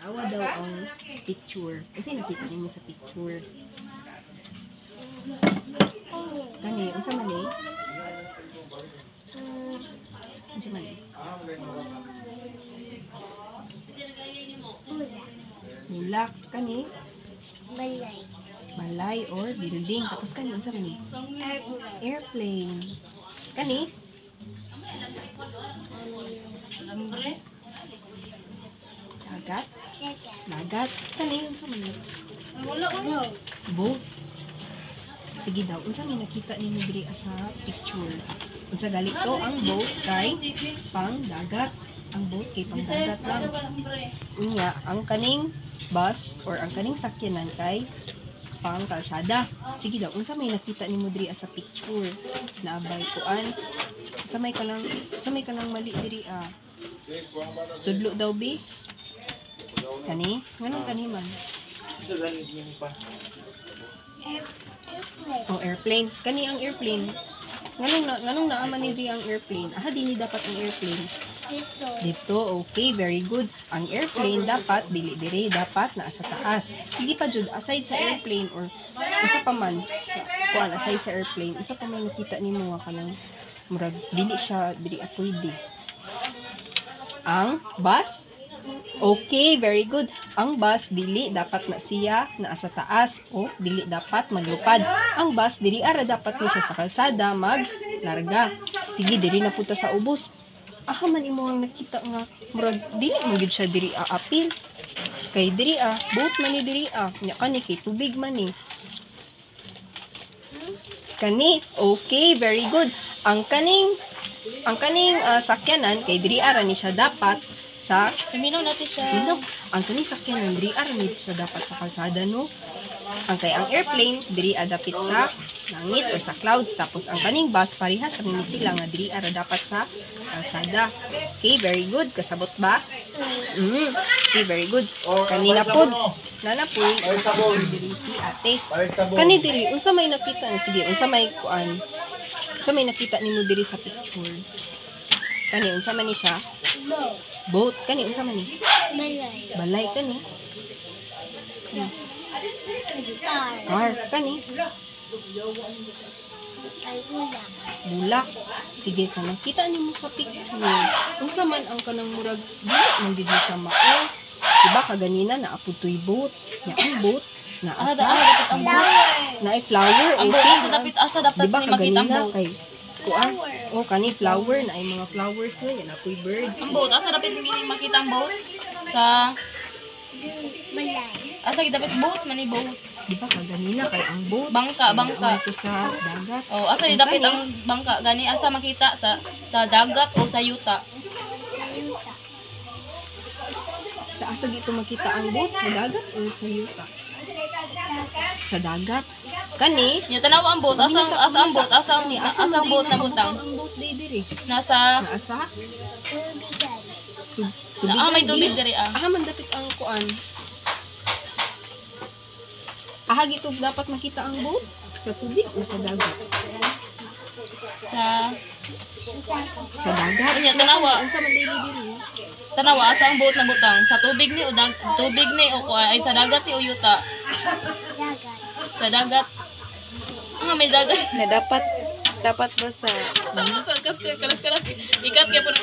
Awa daw ang picture. Kasi nakita niyo sa picture. Kani, unsa man ni? Unsa man ni? Bulak. Kani? Balay. Balay or building. Tapos kani, unsa man ni? Airplane. Kani? Dagat. Dagat. Kani, unsa man ni? Boat. Sige daw, unsa may nakita ninyo diri sa picture? Unsa gali to ang boat kay pang dagat. Ang boat kay pang dagat lang. Unya, ang kaning bus or ang kaning sakyanan kay pang kalsada. Sige daw, unsa may nakita nimo diri sa picture? Naabay kuan. Unsa may kanang mali diri Tudlo daw bi? Kani? Nganong kani man? Oh, airplane. Kani ang airplane. Nganong naaman ni di ang airplane? Aha, dini dapat ang airplane. Dito, okay, very good. Ang airplane dapat dili dapat naa sa taas. Sige pa jud, aside sa airplane or unsa pa man, kuan aside sa airplane, unsa pa man nakita nimo nga kanang murag dili siya diri pwede. Ang bus. Okay, very good. Ang bus dili dapat na siya naa sa taas o dili dapat maglupad. Ang bus diri ara dapat ni siya sa kalsada maglarga. Sige, diri na puta sa ubos. Aha man imo ang nakita nga murag dili man gyud siya diri apil. Kay diri boat man ni diri nya kani kay tubig man ni. Kani, okay, very good. Ang kaning sakyanan kay diri ara ni siya dapat sa Minaw natin siya. Minaw. Ang kaning sakyanan diri ara ni siya dapat sa kalsada no. Ang airplane diri dapit sa langit or sa clouds, tapos ang kaning bus parihas sa sila nga diri ara dapat sa kalsada. Okay, very good. Kasabot ba? Okay, very good. Kanina pod. Nanapoy diri si ate. Kani diri unsa may nakita ni sige, unsa may kuan? Unsa may nakita nimo diri sa picture? Kani unsa man ni siya? Boat. Kani unsa man ni? Balay. Balay kani. Star. Car kani. Ay, bulak. Bulak. Sige, sa nakita nimo sa picture, unsa man ang kanang murag dili man gid siya mao. Diba kaganina na aputoy boat. Nya ang boat na asa. Na flower. Ang boat asa dapat diba ni makita ang boat. kay kuan. Oh, kani flower na ay mga flowers na yan apoy birds. Ang boat asa dapat ni makita ang boat sa Balay. asa dapat boat man ni boat. Diba kaganina kay ang boat Bangka. ito sa dagat. Oh, asa ni dapat ang bangka gani asa makita sa dagat o sa yuta. Sa asa dito makita ang boat sa dagat o sa yuta? Sa dagat. Kani Nya tanaw ang boat asa ang boat asa ang boat na butang. ang boat diri. Nasa Asa? may tubig diri Aha man dapat ang kuan. Aha gito dapat makita ang boat sa tubig o sa dagat? Sa dagat. Nya tanawa. Unsa man dili diri? Tanawa asa ang boat na butang sa tubig ni o tubig ni o ay sa dagat ni o yuta. Dagat. Sa dagat. May dagat. Na dapat ba sa Kalas ikat kaya po na